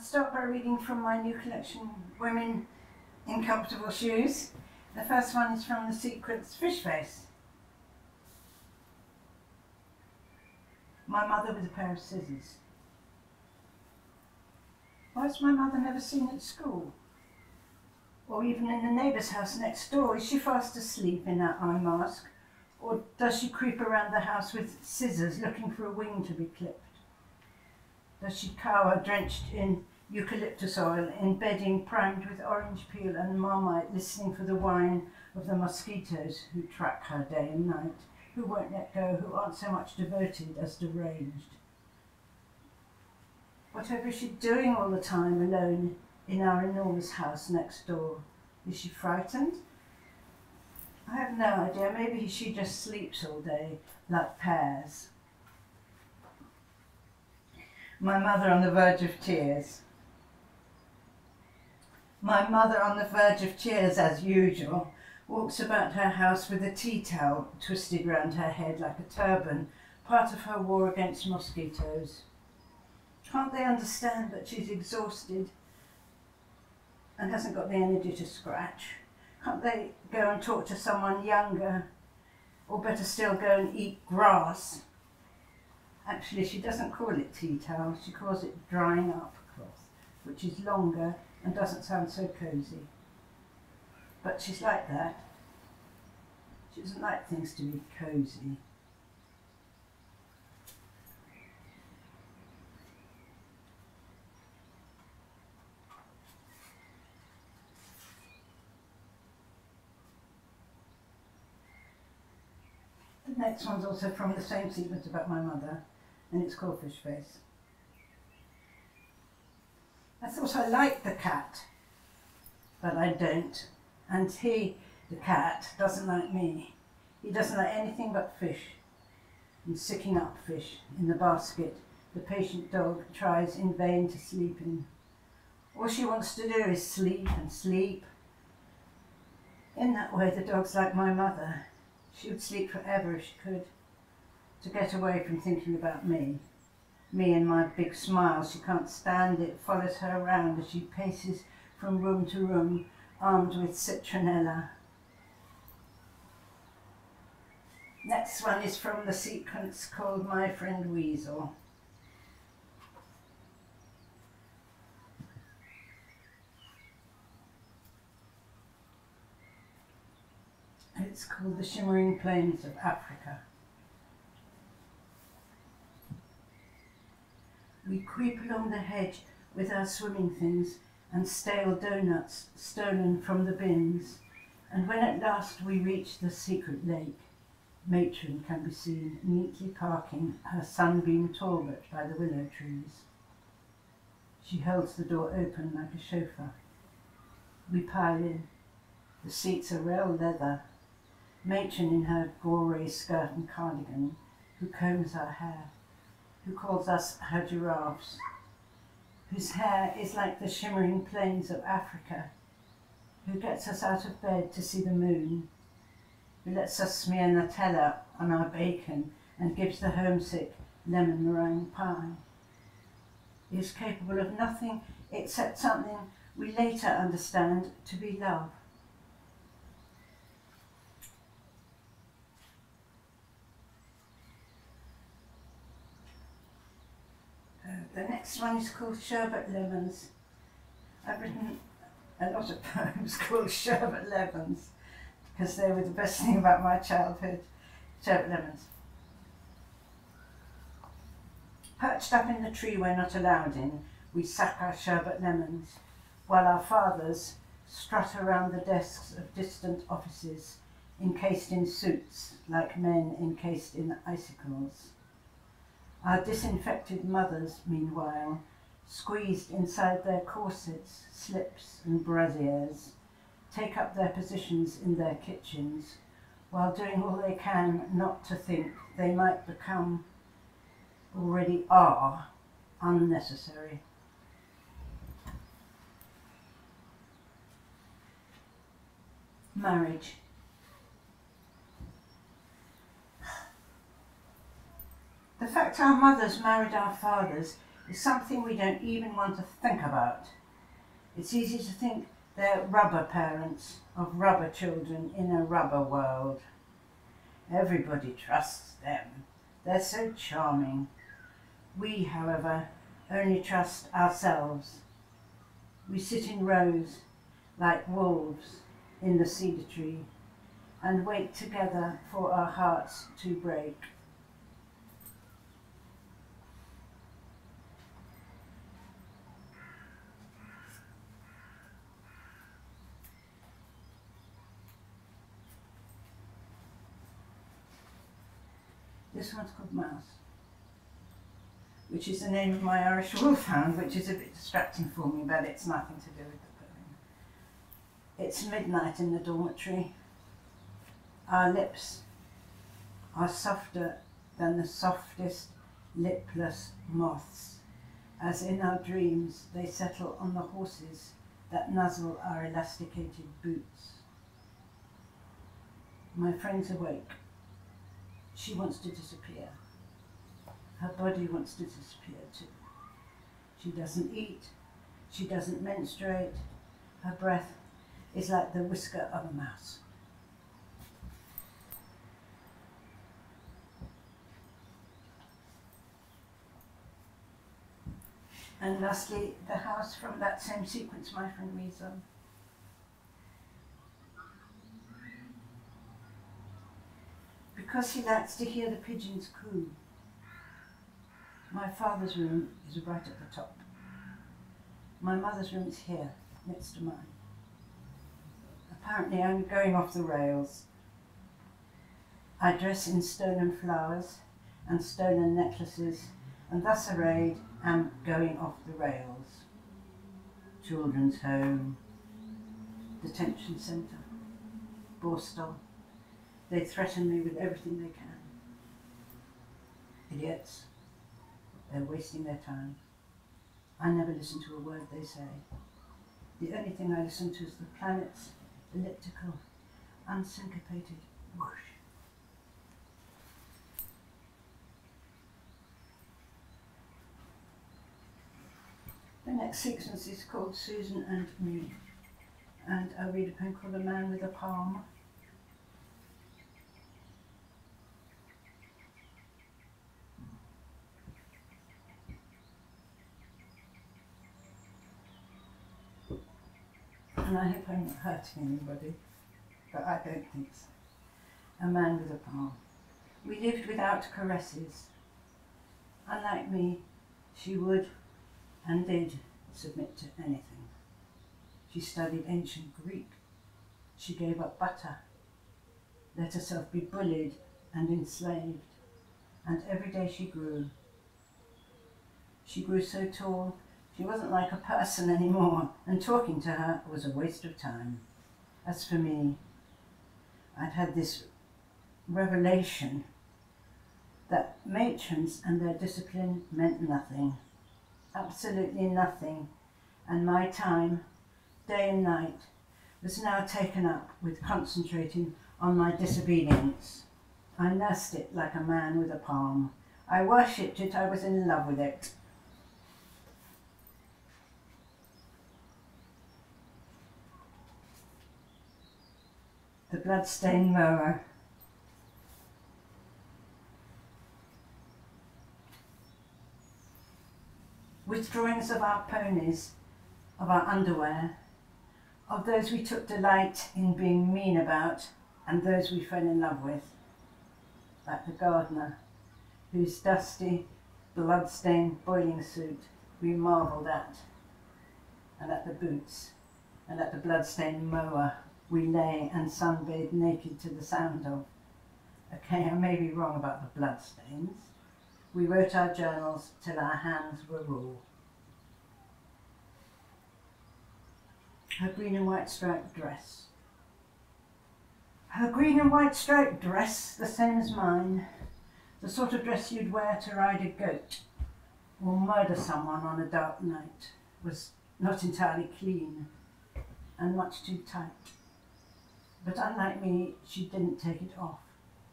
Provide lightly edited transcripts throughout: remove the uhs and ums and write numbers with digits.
start by reading from my new collection, Women in Comfortable Shoes. The first one is from the sequence Fishface. My mother with a pair of scissors. Why is my mother never seen at school? Or even in the neighbour's house next door? Is she fast asleep in that eye mask? Or does she creep around the house with scissors looking for a wing to be clipped? Does she cower drenched in eucalyptus oil, in bedding primed with orange peel and marmite, listening for the whine of the mosquitoes who track her day and night, who won't let go, who aren't so much devoted as deranged? Whatever is she doing all the time alone in our enormous house next door? Is she frightened? I have no idea. Maybe she just sleeps all day, like pears. My mother on the verge of tears. My mother on the verge of tears, as usual, walks about her house with a tea towel twisted round her head like a turban, part of her war against mosquitoes. Can't they understand that she's exhausted and hasn't got the energy to scratch? Can't they go and talk to someone younger, or better still, go and eat grass? Actually, she doesn't call it tea towel, she calls it drying up cloth, which is longer and doesn't sound so cosy. But she's like that. She doesn't like things to be cosy. The next one's also from the same sequence about my mother, and it's called Fishface. I thought I liked the cat, but I don't. And he, the cat, doesn't like me. He doesn't like anything but fish, and sicking up fish in the basket the patient dog tries in vain to sleep in. All she wants to do is sleep and sleep. In that way, the dog's like my mother. She would sleep forever if she could, to get away from thinking about me. Me and my big smile. She can't stand it, follows her around as she paces from room to room, armed with citronella. Next one is from the sequence called My Friend Weasel. It's called The Shimmering Plains of Africa. We creep along the hedge with our swimming things and stale doughnuts stolen from the bins, and when at last we reach the secret lake, Matron can be seen neatly parking her sunbeam Talbot by the willow trees. She holds the door open like a chauffeur. We pile in. The seats are real leather. Matron in her GLORIA skirt and cardigan, who combs our hair, who calls us her giraffes, whose hair is like the shimmering plains of Africa, who gets us out of bed to see the moon, who lets us smear Nutella on our bacon and gives the homesick lemon meringue pie, is capable of nothing except something we later understand to be love. The next one is called Sherbet Lemons. I've written a lot of poems called Sherbet Lemons because they were the best thing about my childhood. Sherbet Lemons. Perched up in the tree we're not allowed in, we suck our sherbet lemons, while our fathers strut around the desks of distant offices, encased in suits like men encased in icicles. Our disinfected mothers, meanwhile, squeezed inside their corsets, slips and brassieres, take up their positions in their kitchens, while doing all they can not to think they might become, already are, unnecessary. Marriage. The fact our mothers married our fathers is something we don't even want to think about. It's easy to think they're rubber parents of rubber children in a rubber world. Everybody trusts them. They're so charming. We, however, only trust ourselves. We sit in rows like wolves in the cedar tree and wait together for our hearts to break. This one's called Mouse, which is the name of my Irish wolfhound, which is a bit distracting for me, but it's nothing to do with the poem. It's midnight in the dormitory. Our lips are softer than the softest lipless moths, as in our dreams they settle on the horses that nuzzle our elasticated boots. My friend's awake. She wants to disappear. Her body wants to disappear too. She doesn't eat. She doesn't menstruate. Her breath is like the whisker of a mouse. And lastly, the house from that same sequence, My Friend Weasel. Because he likes to hear the pigeons coo. My father's room is right at the top. My mother's room is here, next to mine. Apparently I'm going off the rails. I dress in stolen flowers and stolen necklaces, and thus arrayed am going off the rails. Children's home, detention centre, Borstal. They threaten me with everything they can. Idiots. They're wasting their time. I never listen to a word they say. The only thing I listen to is the planet's elliptical, unsyncopated whoosh. The next sequence is called Susan and Me, and I'll read a poem called A Man with a Palm. And I hope I'm not hurting anybody, but I don't think so. A man with a palm. We lived without caresses. Unlike me, she would and did submit to anything. She studied ancient Greek. She gave up butter, let herself be bullied and enslaved, and every day she grew. She grew so tall, she wasn't like a person anymore, and talking to her was a waste of time. As for me, I'd had this revelation that matrons and their discipline meant nothing, absolutely nothing, and my time, day and night, was now taken up with concentrating on my disobedience. I nursed it like a man with a palm. I worshipped it, I was in love with it. The bloodstained mower. With drawings of our ponies, of our underwear, of those we took delight in being mean about, and those we fell in love with, like the gardener, whose dusty, blood-stained boiling suit we marvelled at, and at the boots, and at the blood-stained mower we lay and sunbathed naked to the sound of. Okay, I may be wrong about the bloodstains. We wrote our journals till our hands were raw. Her green and white striped dress. Her green and white striped dress, the same as mine. The sort of dress you'd wear to ride a goat or murder someone on a dark night, was not entirely clean and much too tight. But unlike me, she didn't take it off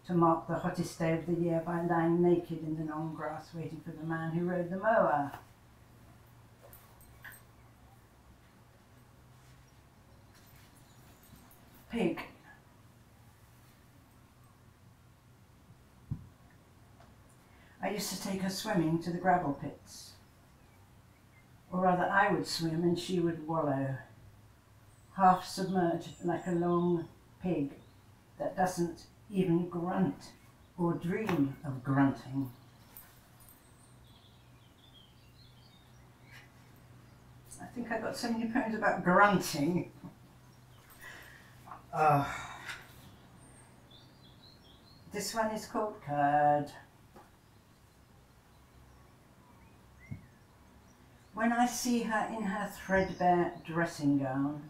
to mark the hottest day of the year by lying naked in the long grass waiting for the man who rode the mower. pig. I used to take her swimming to the gravel pits. Or rather, I would swim and she would wallow, half submerged like a long pig that doesn't even grunt or dream of grunting. I think I got so many poems about grunting. This one is called Curd. When I see her in her threadbare dressing gown,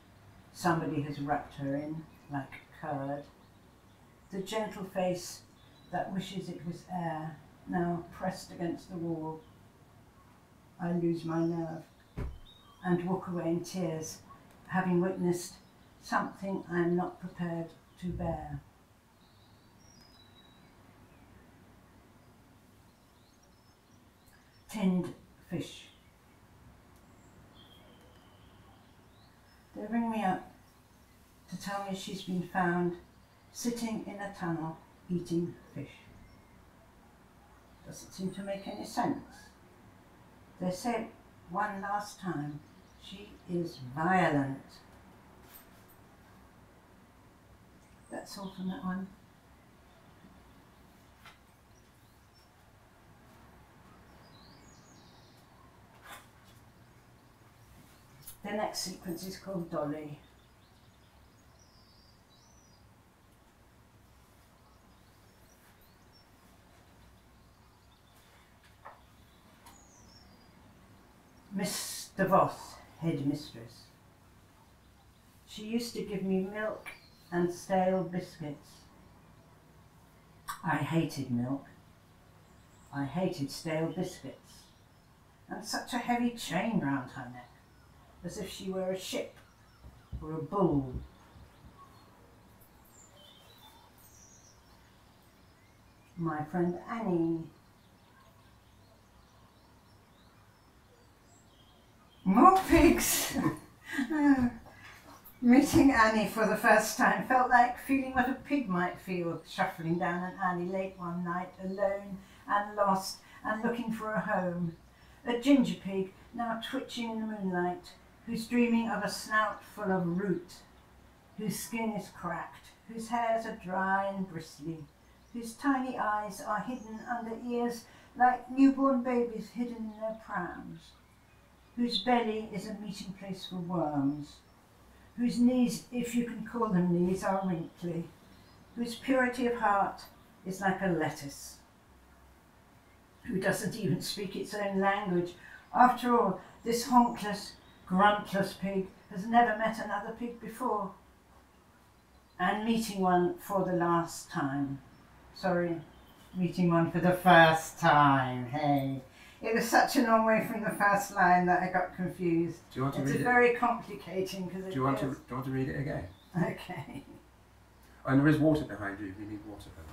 somebody has wrapped her in like curd. The gentle face that wishes it was air, now pressed against the wall. I lose my nerve and walk away in tears, having witnessed something I am not prepared to bear. Tinned fish. They ring me up to tell me she's been found sitting in a tunnel eating fish. Doesn't seem to make any sense. They said one last time, she is violent. That's all from that one. The next sequence is called Dolly. Miss DeVos, headmistress. She used to give me milk and stale biscuits. I hated milk. I hated stale biscuits. And such a heavy chain round her neck, as if she were a ship or a bull. My friend Annie. More pigs! Meeting Annie for the first time felt like feeling what a pig might feel, shuffling down an alley late one night, alone and lost and looking for a home. A ginger pig, now twitching in the moonlight, who's dreaming of a snout full of root, whose skin is cracked, whose hairs are dry and bristly, whose tiny eyes are hidden under ears like newborn babies hidden in their prams, whose belly is a meeting place for worms, whose knees, if you can call them knees, are wrinkly, whose purity of heart is like a lettuce, who doesn't even speak its own language. After all, this honkless, gruntless pig has never met another pig before. And meeting one for the last time. Sorry, meeting one for the first time, hey. It was such a long way from the first line that I got confused. Do you want to read it? It's very complicating because Do you want to read it again? Okay. Oh, and there is water behind you if you need water behind.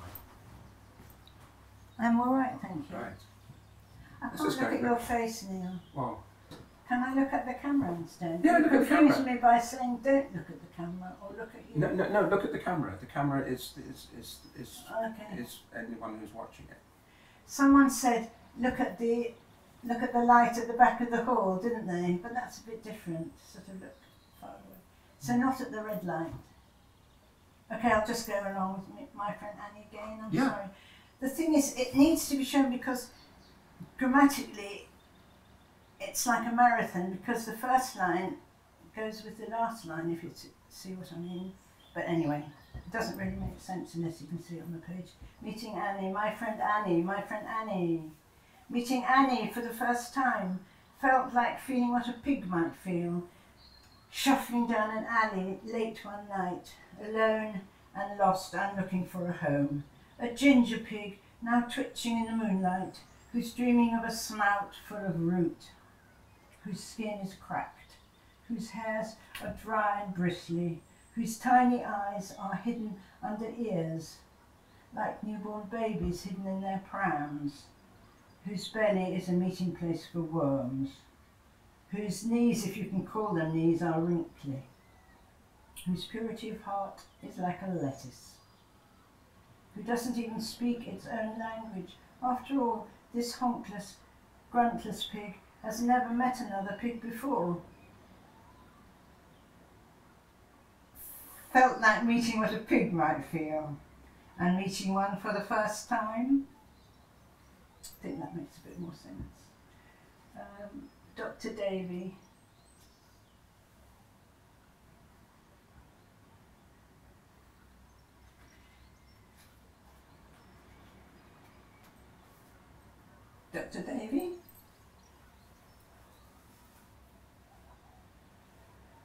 I'm all right, thank you. Right. I Let's can't just look go at your back. face, Neil. Well, Can I look at the camera instead? Yeah, look at the camera. Confuse me by saying don't look at the camera or look at you. no, look at the camera. The camera is Okay. anyone who's watching it. Someone said look at the light at the back of the hall, didn't they? But that's a bit different. Sort of look far away. So not at the red light. Okay, I'll just go along with my friend Annie again. I'm Yeah. sorry. The thing is, it needs to be shown because grammatically it's like a marathon, because the first line goes with the last line, if you see what I mean. But anyway, it doesn't really make sense unless you can see it on the page. Meeting Annie, my friend Annie, my friend Annie. Meeting Annie for the first time felt like feeling what a pig might feel, shuffling down an alley late one night, alone and lost and looking for a home. A ginger pig, now twitching in the moonlight, who's dreaming of a snout full of root, whose skin is cracked, whose hairs are dry and bristly, whose tiny eyes are hidden under ears, like newborn babies hidden in their prams, whose belly is a meeting place for worms, whose knees, if you can call them knees, are wrinkly, whose purity of heart is like a lettuce, who doesn't even speak its own language. After all, this honkless, gruntless pig has never met another pig before. Felt like meeting what a pig might feel, and meeting one for the first time. I think that makes a bit more sense. Dr. Davy. Dr. Davy?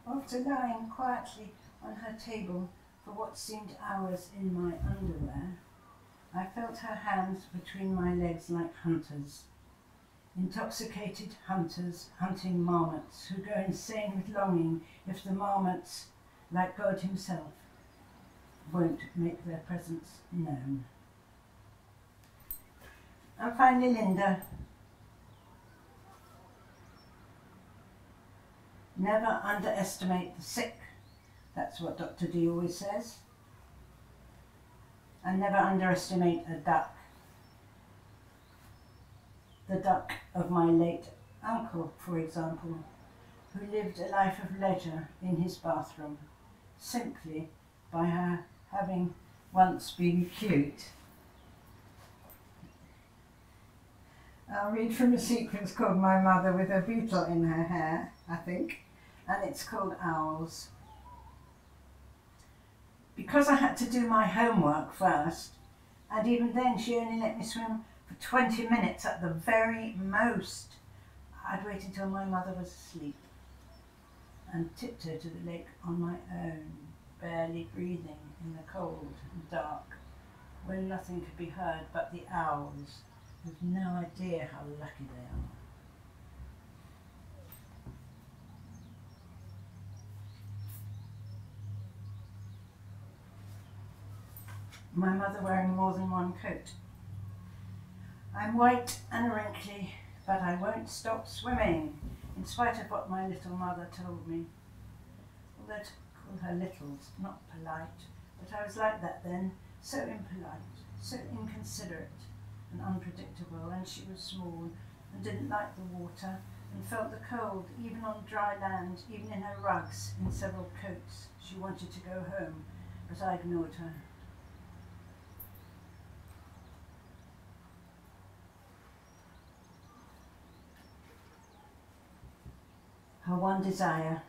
After lying quietly on her table for what seemed hours in my underwear, I felt her hands between my legs like hunters. Intoxicated hunters hunting marmots who go insane with longing if the marmots, like God himself, won't make their presence known. And finally, Linda. Never underestimate the sick. That's what Dr. D always says. And never underestimate a duck. The duck of my late uncle, for example, who lived a life of leisure in his bathroom, simply by her having once been cute. I'll read from a sequence called My Mother with a Beetle in Her Hair, I think, and it's called Owls. Because I had to do my homework first, and even then she only let me swim for 20 minutes at the very most, I'd wait until my mother was asleep and tiptoe to the lake on my own, barely breathing in the cold and dark, when nothing could be heard but the owls, with no idea how lucky they are. My mother wearing more than one coat. I'm white and wrinkly, but I won't stop swimming, in spite of what my little mother told me. Although to call her little's not polite, but I was like that then, so impolite, so inconsiderate and unpredictable, and she was small and didn't like the water and felt the cold, even on dry land, even in her rugs, in several coats. She wanted to go home, but I ignored her. Her one desire.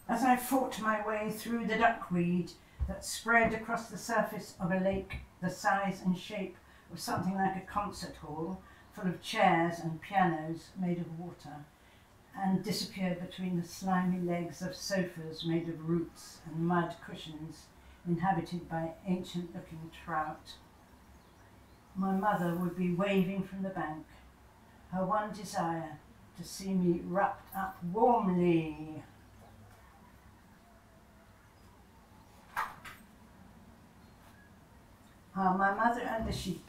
As I fought my way through the duckweed that spread across the surface of a lake the size and shape of something like a concert hall, full of chairs and pianos made of water, and disappeared between the slimy legs of sofas made of roots and mud cushions inhabited by ancient-looking trout. My mother would be waving from the bank, her one desire to see me wrapped up warmly. My mother and the sheep.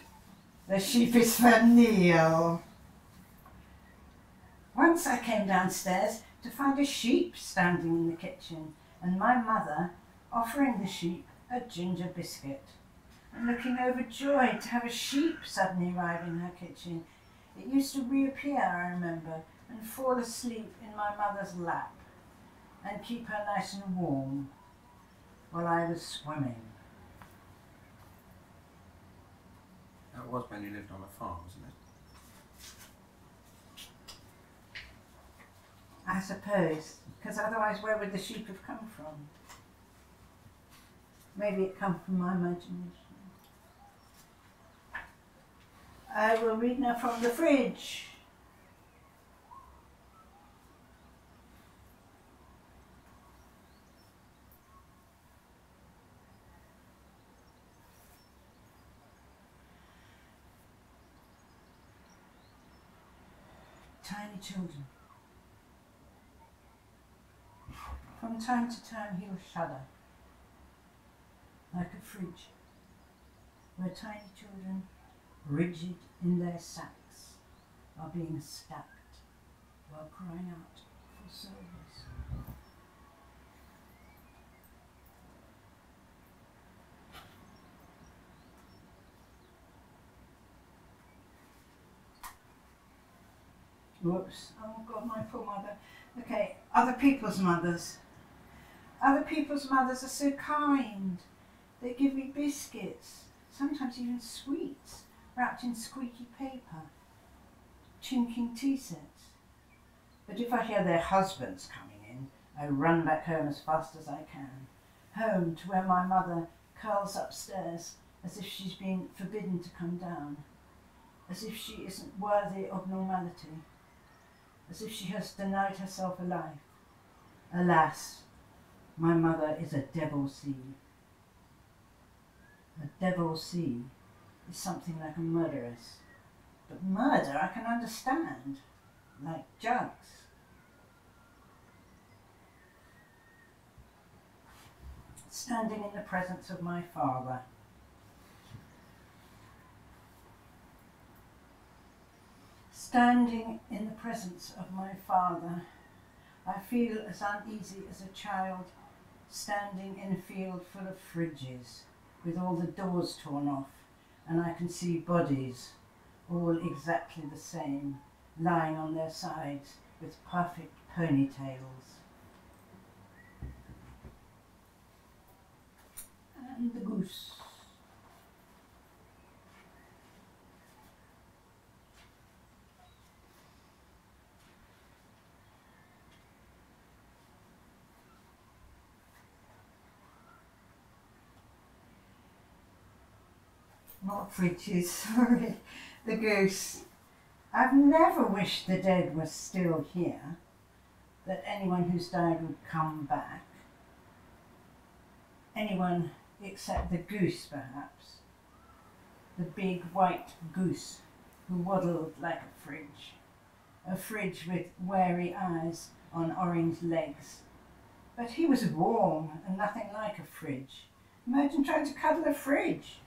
The sheep is for Neil. Once I came downstairs to find a sheep standing in the kitchen, and my mother offering the sheep a ginger biscuit, and looking overjoyed to have a sheep suddenly arrive in her kitchen. It used to reappear, I remember, and fall asleep in my mother's lap, and keep her nice and warm while I was swimming. That was when you lived on a farm, wasn't it? I suppose, because otherwise where would the sheep have come from? Maybe it come from my imagination. I will read now from the fridge. Tiny children. From time to time he'll shudder, like a fridge, where tiny children, rigid in their sacks, are being stacked while crying out for service. Whoops. Oh God, my poor mother. Okay, other people's mothers. Other people's mothers are so kind. They give me biscuits, sometimes even sweets, wrapped in squeaky paper, chinking tea sets. But if I hear their husbands coming in, I run back home as fast as I can. Home to where my mother curls upstairs as if she's been forbidden to come down, as if she isn't worthy of normality, as if she has denied herself a life. Alas, my mother is a divorcee. A divorcee is something like a murderess. But murder I can understand, like jugs. Standing in the presence of my father. Standing in the presence of my father, I feel as uneasy as a child standing in a field full of fridges with all the doors torn off, and I can see bodies, all exactly the same, lying on their sides with perfect ponytails. And the goose. Not fridges, sorry. The goose. I've never wished the dead were still here, that anyone who's died would come back. Anyone except the goose, perhaps. The big white goose who waddled like a fridge with wary eyes on orange legs. But he was warm and nothing like a fridge. Imagine trying to cuddle a fridge.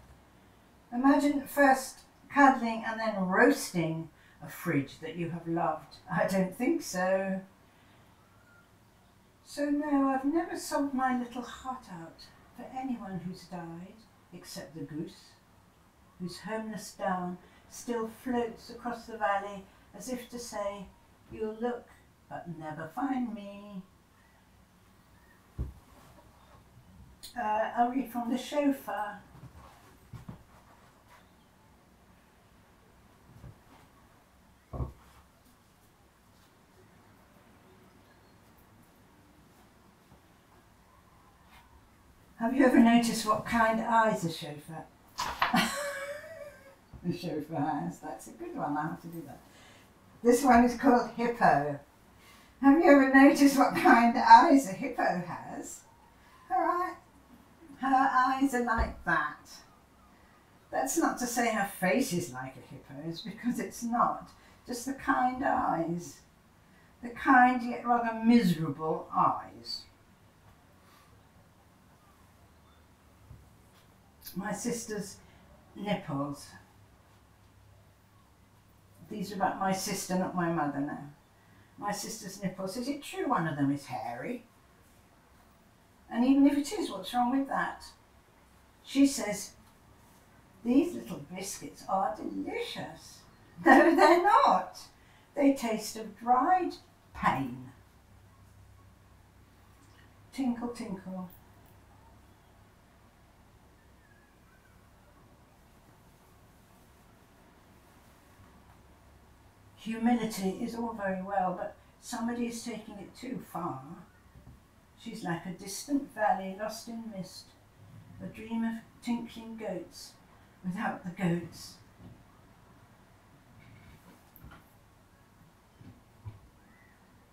Imagine first cuddling and then roasting a fridge that you have loved. I don't think so. So no, I've never sold my little heart out for anyone who's died, except the goose, whose homeless down still floats across the valley as if to say, you'll look but never find me. I'll read from the Chauffeur. Have you ever noticed what kind eyes a chauffeur the chauffeur has? That's a good one, I have to do that. This one is called Hippo. Have you ever noticed what kind eyes a hippo has? Her eyes are like that. That's not to say her face is like a hippo's, because it's not. Just the kind eyes. The kind yet rather miserable eyes. My sister's nipples. These are about my sister, not my mother now. My sister's nipples. Is it true one of them is hairy? And even if it is, what's wrong with that? She says, these little biscuits are delicious. No, they're not. They taste of dried pain. Tinkle, tinkle. Humility is all very well, but somebody is taking it too far. She's like a distant valley lost in mist, a dream of tinkling goats without the goats.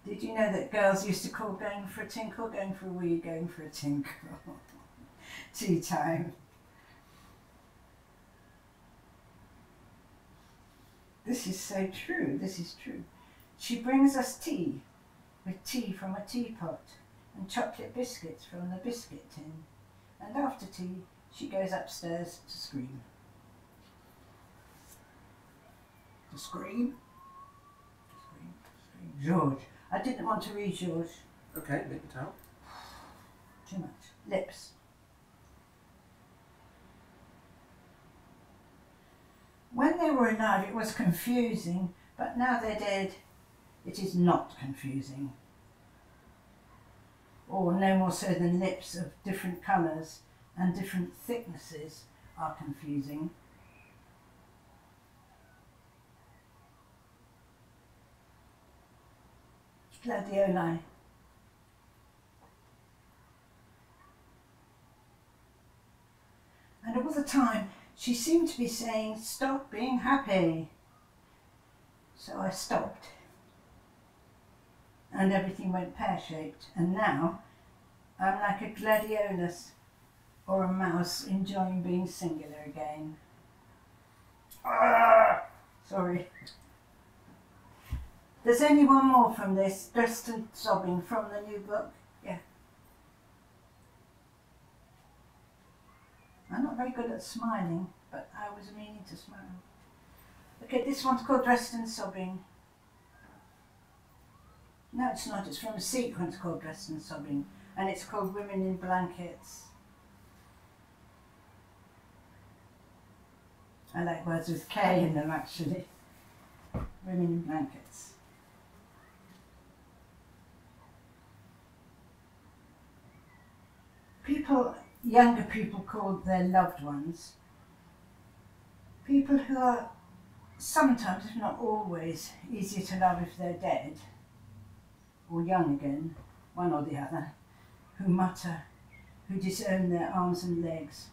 Did you know that girls used to call going for a tinkle, going for a wee, going for a tinkle? Tea time. This is so true, this is true. She brings us tea, with tea from a teapot, and chocolate biscuits from the biscuit tin. And after tea, she goes upstairs to scream. To scream? To scream, to scream. George. I didn't want to read George. Okay, lick it out. Too much. Lips. When they were alive it was confusing, but now they're dead, it is not confusing. Or no more so than lips of different colours and different thicknesses are confusing. Gladioli. And all the time she seemed to be saying, stop being happy. So I stopped. And everything went pear-shaped. And now I'm like a gladiolus or a mouse enjoying being singular again. Ah! Sorry. There's only one more from this, Dressed and Sobbing, from the new book. Yeah. I'm not very good at smiling, but I was meaning to smile. Okay, this one's called Dressed and Sobbing. No, it's not. It's from a sequence called Dressed and Sobbing, and it's called Women in Blankets. I like words with K in them, actually. Women in Blankets. People, younger people called their loved ones, people who are sometimes, if not always, easier to love if they're dead, or young again, one or the other, who mutter, who disown their arms and legs,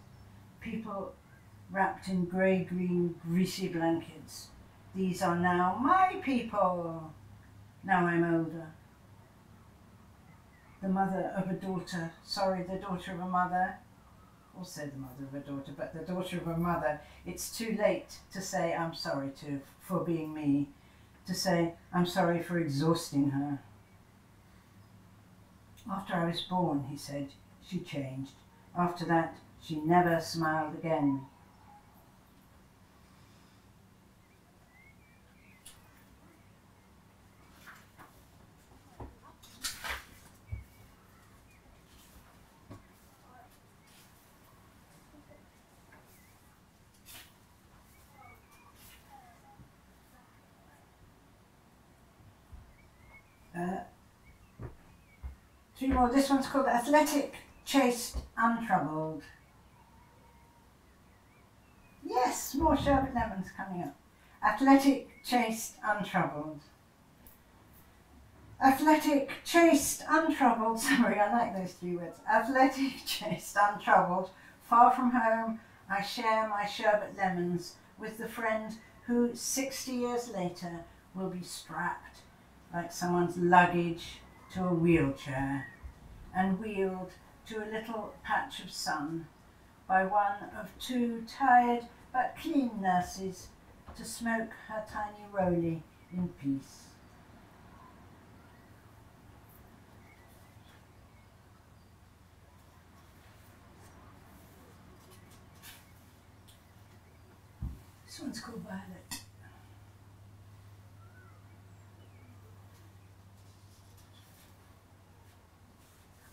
people wrapped in grey-green greasy blankets. These are now my people. Now I'm older. The mother of a daughter, sorry, the daughter of a mother, also the mother of a daughter, but the daughter of a mother. It's too late to say I'm sorry for being me, to say I'm sorry for exhausting her. After I was born, he said, she changed. After that, she never smiled again. Three more. This one's called Athletic, Chaste, Untroubled. Yes, more sherbet lemons coming up. Athletic, chaste, untroubled. Athletic, chaste, untroubled. Sorry, I like those three words. Athletic, chaste, untroubled. Far from home, I share my sherbet lemons with the friend who 60 years later will be strapped like someone's luggage to a wheelchair and wheeled to a little patch of sun by one of two tired but clean nurses to smoke her tiny rollie in peace. This one's called Violet.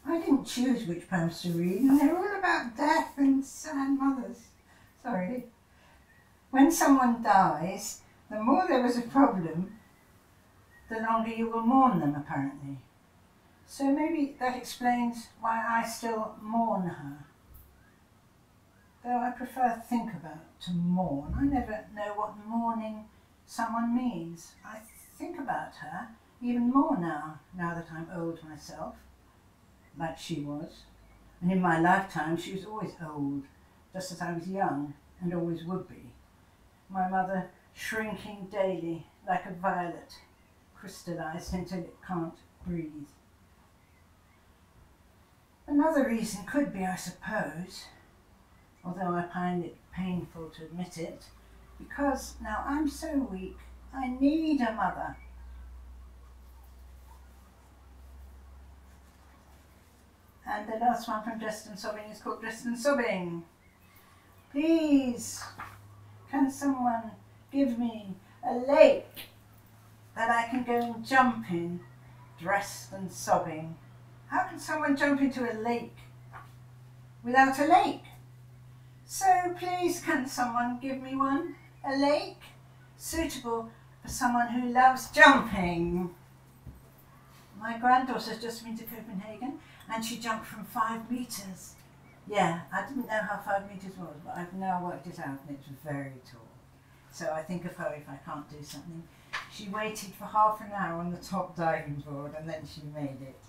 I didn't choose which poems to read, and they're all about death and sad mothers. Sorry. When someone dies, the more there is a problem, the longer you will mourn them, apparently. So maybe that explains why I still mourn her. Though I prefer think about to mourn. I never know what mourning someone means. I think about her even more now that I'm old myself, like she was. And in my lifetime she was always old, just as I was young and always would be. My mother shrinking daily like a violet, crystallized until it can't breathe. Another reason could be, I suppose, although I find it painful to admit it, because now I'm so weak, I need a mother. And the last one from Dressed and Sobbing is called Dressed and Sobbing. Please, can someone give me a lake Then I can go and jumping, dressed and sobbing. How can someone jump into a lake without a lake? So please can someone give me one? A lake suitable for someone who loves jumping. My granddaughter's just been to Copenhagen and she jumped from 5 metres. Yeah, I didn't know how 5 metres was, but I've now worked it out and it's very tall. So I think of her if I can't do something. She waited for half an hour on the top diving board and then she made it.